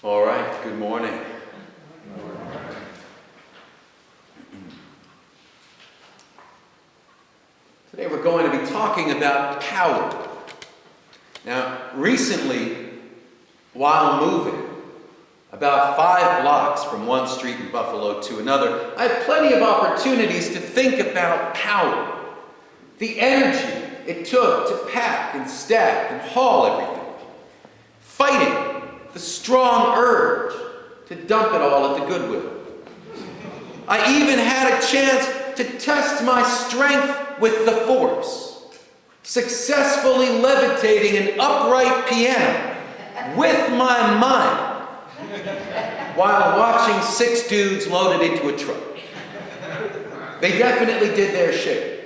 All right, good morning. Today we're going to be talking about power. Now, recently, while moving about 5 blocks from one street in Buffalo to another, I had plenty of opportunities to think about power. The energy it took to pack and stack and haul everything. Fighting the strong urge to dump it all at the Goodwill. I even had a chance to test my strength with the force, successfully levitating an upright piano with my mind while watching 6 dudes loaded into a truck. They definitely did their share,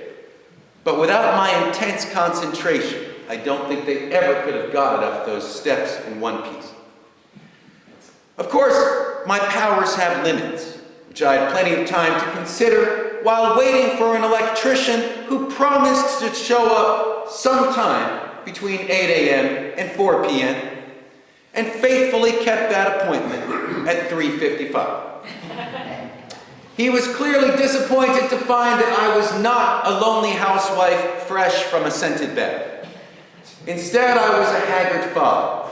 but without my intense concentration, I don't think they ever could have got it up those steps in one piece. Of course, my powers have limits, which I had plenty of time to consider while waiting for an electrician who promised to show up sometime between 8 a.m. and 4 p.m. and faithfully kept that appointment at 3:55. He was clearly disappointed to find that I was not a lonely housewife fresh from a scented bath. Instead, I was a haggard father,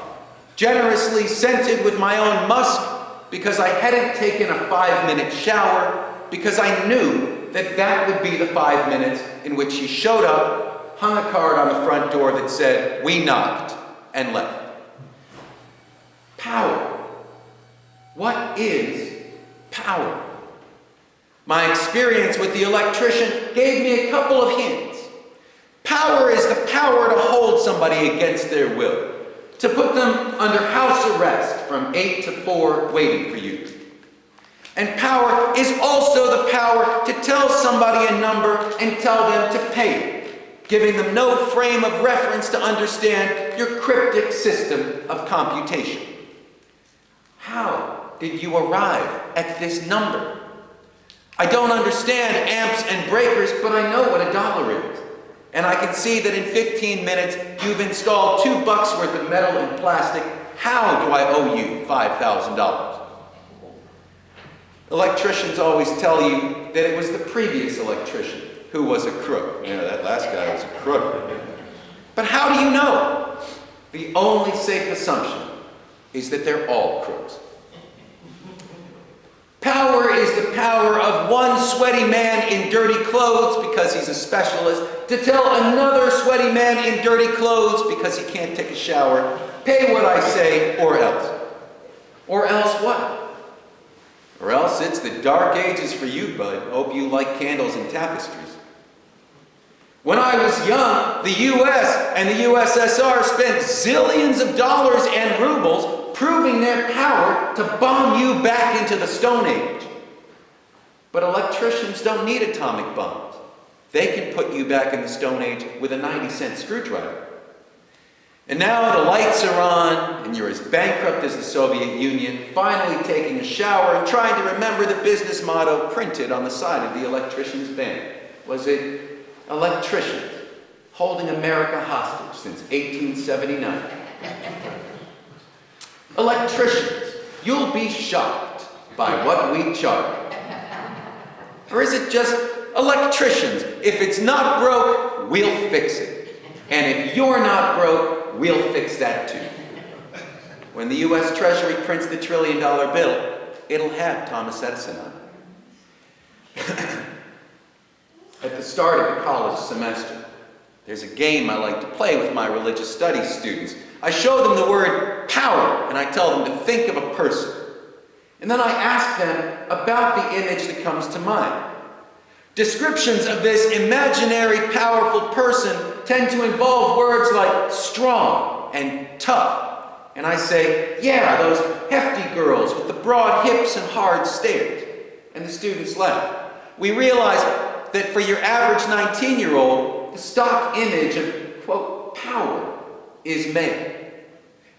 generously scented with my own musk because I hadn't taken a 5-minute shower, because I knew that that would be the 5 minutes in which he showed up, hung a card on the front door that said, "We knocked," and left. Power. What is power? My experience with the electrician gave me a couple of hints. Power is the power to hold somebody against their will, to put them under house arrest from 8 to 4 waiting for you. And power is also the power to tell somebody a number and tell them to pay it, giving them no frame of reference to understand your cryptic system of computation. How did you arrive at this number? I don't understand amps and breakers, but I know what a dollar is. And I can see that in 15 minutes, you've installed $2 worth of metal and plastic. How do I owe you $5,000? Electricians always tell you that it was the previous electrician who was a crook. You know, that last guy was a crook. But how do you know? The only safe assumption is that they're all crooks. Power is the power of one sweaty man in dirty clothes because he's a specialist to tell another sweaty man in dirty clothes because he can't take a shower, "Pay what I say or else." Or else what? Or else it's the dark ages for you, bud. Hope you like candles and tapestries. When I was young, the U.S. and the USSR spent zillions of dollars and rubles proving their power to bomb you back into the Stone Age. But electricians don't need atomic bombs. They can put you back in the Stone Age with a 90-cent screwdriver. And now the lights are on, and you're as bankrupt as the Soviet Union, finally taking a shower and trying to remember the business motto printed on the side of the electrician's van. Was it "Electricians holding America hostage since 1879. Electricians, you'll be shocked by what we charge. Or is it just electricians? If it's not broke, we'll fix it. And if you're not broke, we'll fix that too. When the U.S. Treasury prints the $1 trillion bill, it'll have Thomas Edison on it. At the start of the college semester, there's a game I like to play with my religious studies students. I show them the word power, and I tell them to think of a person. And then I ask them about the image that comes to mind. Descriptions of this imaginary powerful person tend to involve words like strong and tough. And I say, yeah, those hefty girls with the broad hips and hard stares. And the students laugh. We realize that for your average 19-year-old, the stock image of, quote, power is man.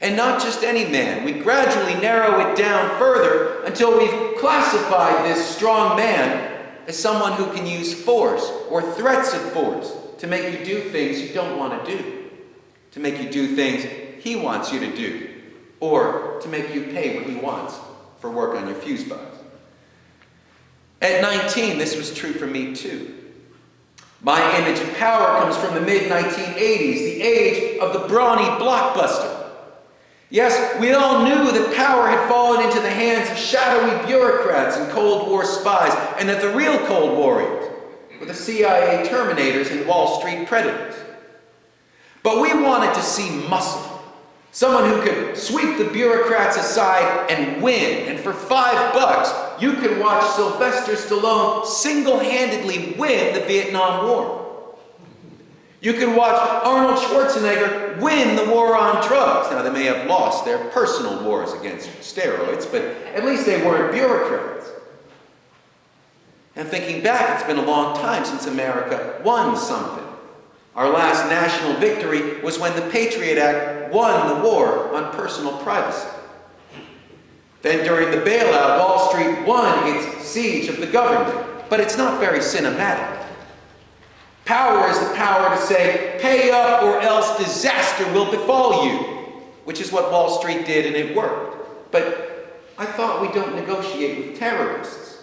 And not just any man. We gradually narrow it down further until we've classified this strong man as someone who can use force or threats of force to make you do things you don't want to do, to make you do things he wants you to do, or to make you pay what he wants for work on your fuse box. At 19, this was true for me too. My image of power comes from the mid-1980s, the age of the brawny blockbuster. Yes, we all knew that power had fallen into the hands of shadowy bureaucrats and Cold War spies, and that the real Cold Warriors were the CIA Terminators and Wall Street Predators. But we wanted to see muscle. Someone who could sweep the bureaucrats aside and win. And for $5, you could watch Sylvester Stallone single-handedly win the Vietnam War. You could watch Arnold Schwarzenegger win the war on drugs. Now, they may have lost their personal wars against steroids, but at least they weren't bureaucrats. And thinking back, it's been a long time since America won something. Our last national victory was when the Patriot Act won the war on personal privacy. Then during the bailout, Wall Street won its siege of the government, but it's not very cinematic. Power is the power to say, pay up or else disaster will befall you, which is what Wall Street did, and it worked. But I thought we don't negotiate with terrorists.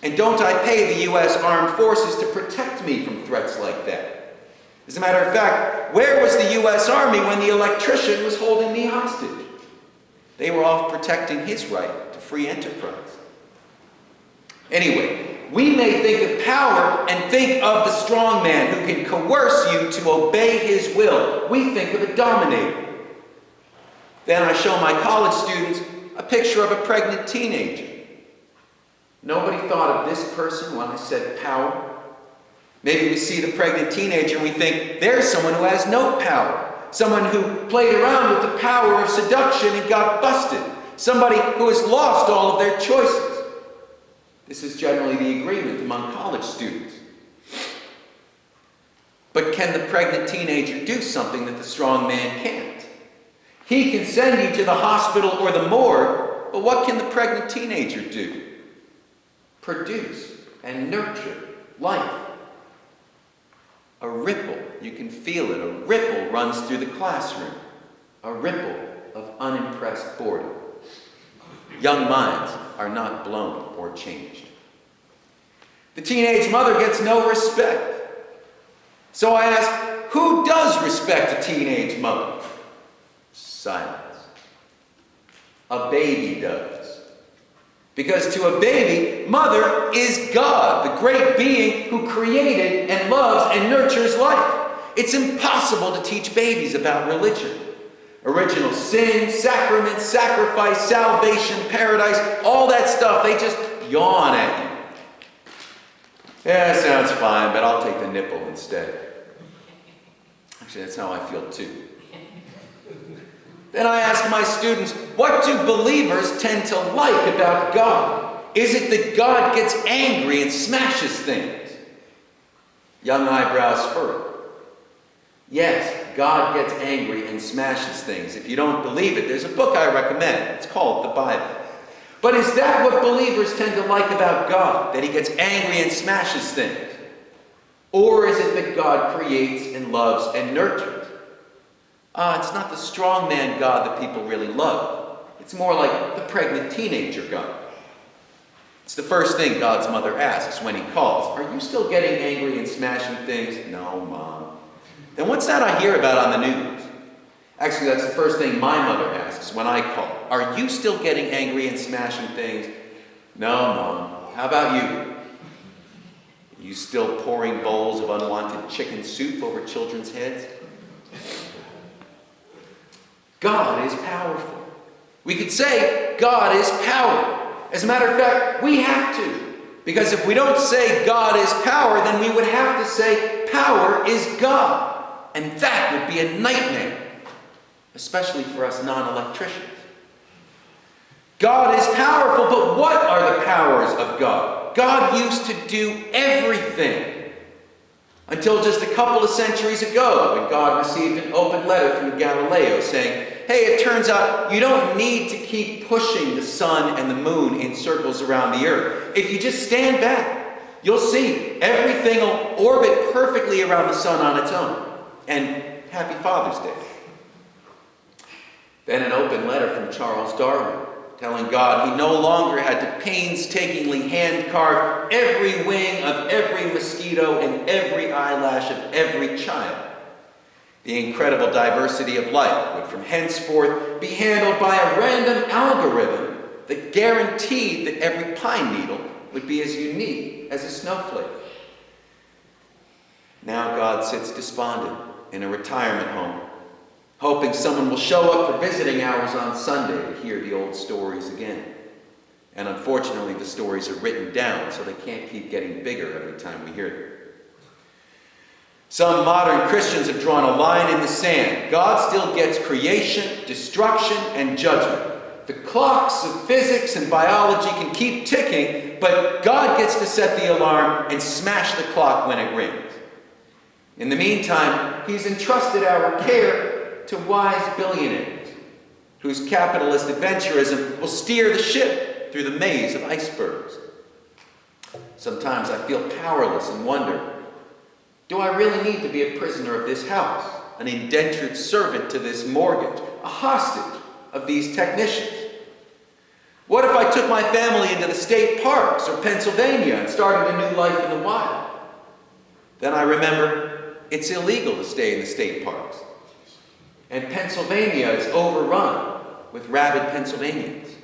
And don't I pay the U.S. Armed Forces to protect me from threats like that? As a matter of fact, where was the U.S. Army when the electrician was holding me hostage? They were off protecting his right to free enterprise. Anyway, we may think of power and think of the strong man who can coerce you to obey his will. We think of a dominator. Then I show my college students a picture of a pregnant teenager. Nobody thought of this person when I said power. Maybe we see the pregnant teenager and we think, there's someone who has no power. Someone who played around with the power of seduction and got busted. Somebody who has lost all of their choices. This is generally the agreement among college students. But can the pregnant teenager do something that the strong man can't? He can send you to the hospital or the morgue, but what can the pregnant teenager do? Produce and nurture life. A ripple, you can feel it, a ripple runs through the classroom. A ripple of unimpressed boredom. Young minds are not blown or changed. The teenage mother gets no respect. So I ask, who does respect a teenage mother? Silence. A baby does. Because to a baby, mother is God, the great being who created and loves and nurtures life. It's impossible to teach babies about religion. Original sin, sacrament, sacrifice, salvation, paradise, all that stuff, they just yawn at you. Yeah, sounds fine, but I'll take the nipple instead. Actually, that's how I feel too. Then I ask my students, what do believers tend to like about God? Is it that God gets angry and smashes things? Young eyebrows furrow. Yes, God gets angry and smashes things. If you don't believe it, there's a book I recommend. It's called the Bible. But is that what believers tend to like about God? That he gets angry and smashes things? Or is it that God creates and loves and nurtures? It's not the strong man God that people really love. It's more like the pregnant teenager God. It's the first thing God's mother asks when he calls. Are you still getting angry and smashing things? No, Mom. Then what's that I hear about on the news? Actually, that's the first thing my mother asks when I call. Are you still getting angry and smashing things? No, Mom. How about you? Are you still pouring bowls of unwanted chicken soup over children's heads? God is powerful. We could say God is power. As a matter of fact, we have to. Because if we don't say God is power, then we would have to say power is God. And that would be a nightmare. Especially for us non-electricians. God is powerful, but what are the powers of God? God used to do everything. Until just a couple of centuries ago, when God received an open letter from Galileo saying, hey, it turns out you don't need to keep pushing the sun and the moon in circles around the earth. If you just stand back, you'll see everything will orbit perfectly around the sun on its own. And happy Father's Day. Then an open letter from Charles Darwin, telling God he no longer had to painstakingly hand-carve every wing of every mosquito and every eyelash of every child. The incredible diversity of life would from henceforth be handled by a random algorithm that guaranteed that every pine needle would be as unique as a snowflake. Now God sits despondent in a retirement home, hoping someone will show up for visiting hours on Sunday to hear the old stories again. And unfortunately, the stories are written down, so they can't keep getting bigger every time we hear them. Some modern Christians have drawn a line in the sand. God still gets creation, destruction, and judgment. The clocks of physics and biology can keep ticking, but God gets to set the alarm and smash the clock when it rings. In the meantime, he's entrusted our care to wise billionaires, whose capitalist adventurism will steer the ship through the maze of icebergs. Sometimes I feel powerless and wonder, do I really need to be a prisoner of this house, an indentured servant to this mortgage, a hostage of these technicians? What if I took my family into the state parks or Pennsylvania and started a new life in the wild? Then I remember it's illegal to stay in the state parks. And Pennsylvania is overrun with rabid Pennsylvanians.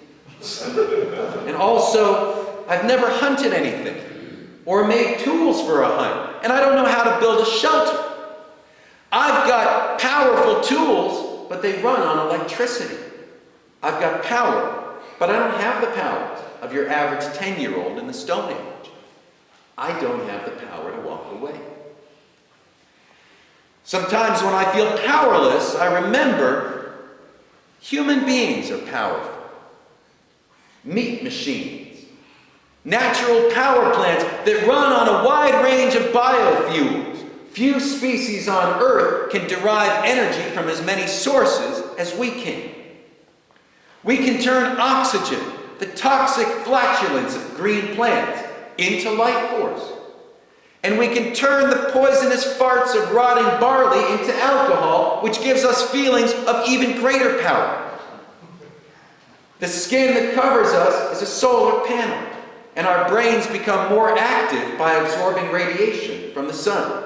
And also, I've never hunted anything or made tools for a hunt, and I don't know how to build a shelter. I've got powerful tools, but they run on electricity. I've got power, but I don't have the powers of your average 10-year-old in the Stone Age. I don't have the power to walk away. Sometimes when I feel powerless, I remember human beings are powerful. Meat machines, natural power plants that run on a wide range of biofuels. Few species on Earth can derive energy from as many sources as we can. We can turn oxygen, the toxic flatulence of green plants, into life force. And we can turn the poisonous farts of rotting barley into alcohol, which gives us feelings of even greater power. The skin that covers us is a solar panel, and our brains become more active by absorbing radiation from the sun.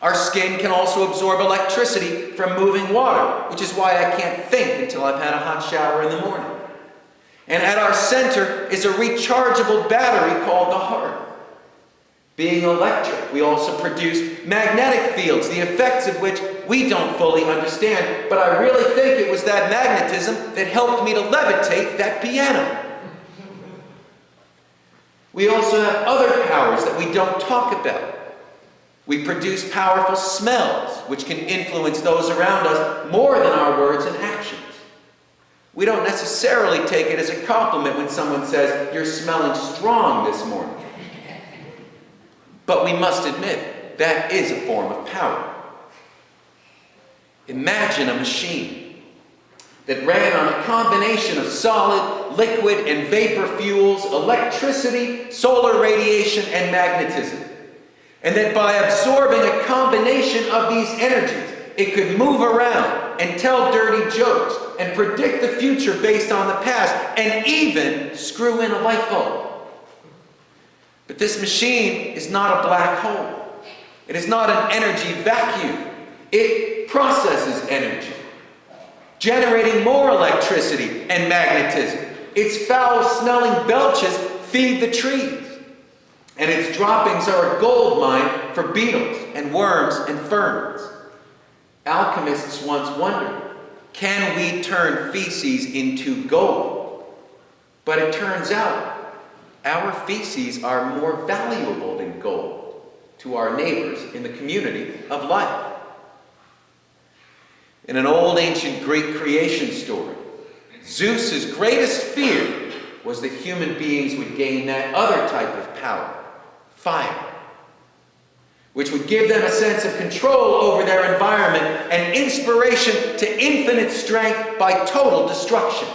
Our skin can also absorb electricity from moving water, which is why I can't think until I've had a hot shower in the morning. And at our center is a rechargeable battery called the heart. Being electric, we also produce magnetic fields, the effects of which we don't fully understand, but I really think it was that magnetism that helped me to levitate that piano. We also have other powers that we don't talk about. We produce powerful smells, which can influence those around us more than our words and actions. We don't necessarily take it as a compliment when someone says, "You're smelling strong this morning." But we must admit, that is a form of power. Imagine a machine that ran on a combination of solid, liquid, and vapor fuels, electricity, solar radiation, and magnetism. And that by absorbing a combination of these energies, it could move around and tell dirty jokes and predict the future based on the past, and even screw in a light bulb. But this machine is not a black hole. It is not an energy vacuum. It processes energy, generating more electricity and magnetism. Its foul-smelling belches feed the trees, and its droppings are a gold mine for beetles and worms and ferns. Alchemists once wondered, can we turn feces into gold? But it turns out our feces are more valuable than gold to our neighbors in the community of life. In an old ancient Greek creation story, Zeus's greatest fear was that human beings would gain that other type of power, fire, which would give them a sense of control over their environment and inspiration to infinite strength by total destruction.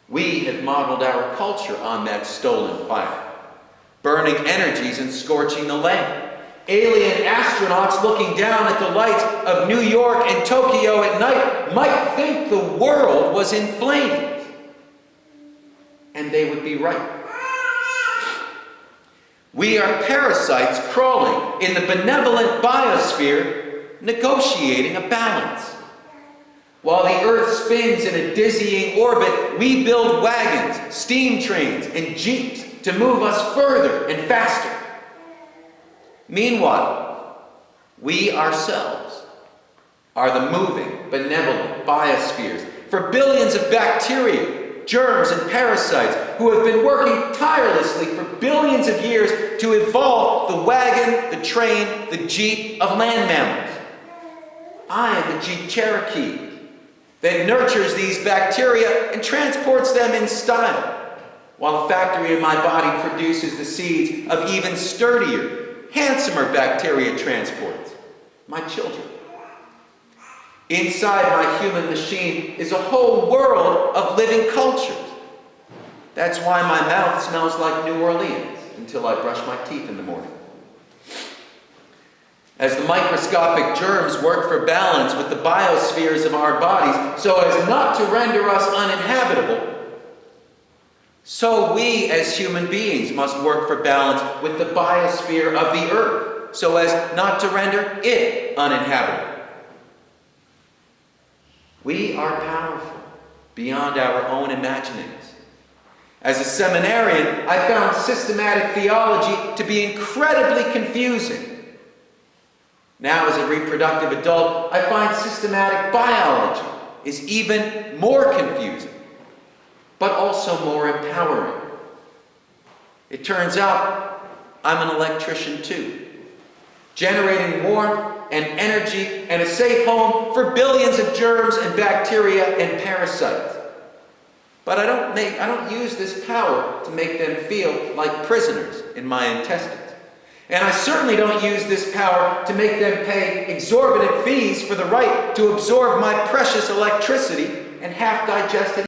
We have modeled our culture on that stolen fire, burning energies and scorching the land, Alien astronauts looking down at the lights of New York and Tokyo at night might think the world was in flames. And they would be right. We are parasites crawling in the benevolent biosphere, negotiating a balance. While the Earth spins in a dizzying orbit, we build wagons, steam trains, and jeeps to move us further and faster. Meanwhile, we ourselves are the moving, benevolent biospheres for billions of bacteria, germs, and parasites who have been working tirelessly for billions of years to evolve the wagon, the train, the jeep of land mammals. I am the Jeep Cherokee that nurtures these bacteria and transports them in style, while the factory in my body produces the seeds of even sturdier, handsomer bacteria transports, my children. Inside my human machine is a whole world of living cultures. That's why my mouth smells like New Orleans until I brush my teeth in the morning. As the microscopic germs work for balance with the biospheres of our bodies so as not to render us uninhabitable, so we as human beings must work for balance with the biosphere of the earth so as not to render it uninhabitable. We are powerful beyond our own imaginings. As a seminarian, I found systematic theology to be incredibly confusing. Now, as a reproductive adult, I find systematic biology is even more confusing, but also more empowering. It turns out I'm an electrician too, generating warmth and energy and a safe home for billions of germs and bacteria and parasites. But I don't use this power to make them feel like prisoners in my intestines. And I certainly don't use this power to make them pay exorbitant fees for the right to absorb my precious electricity and half-digested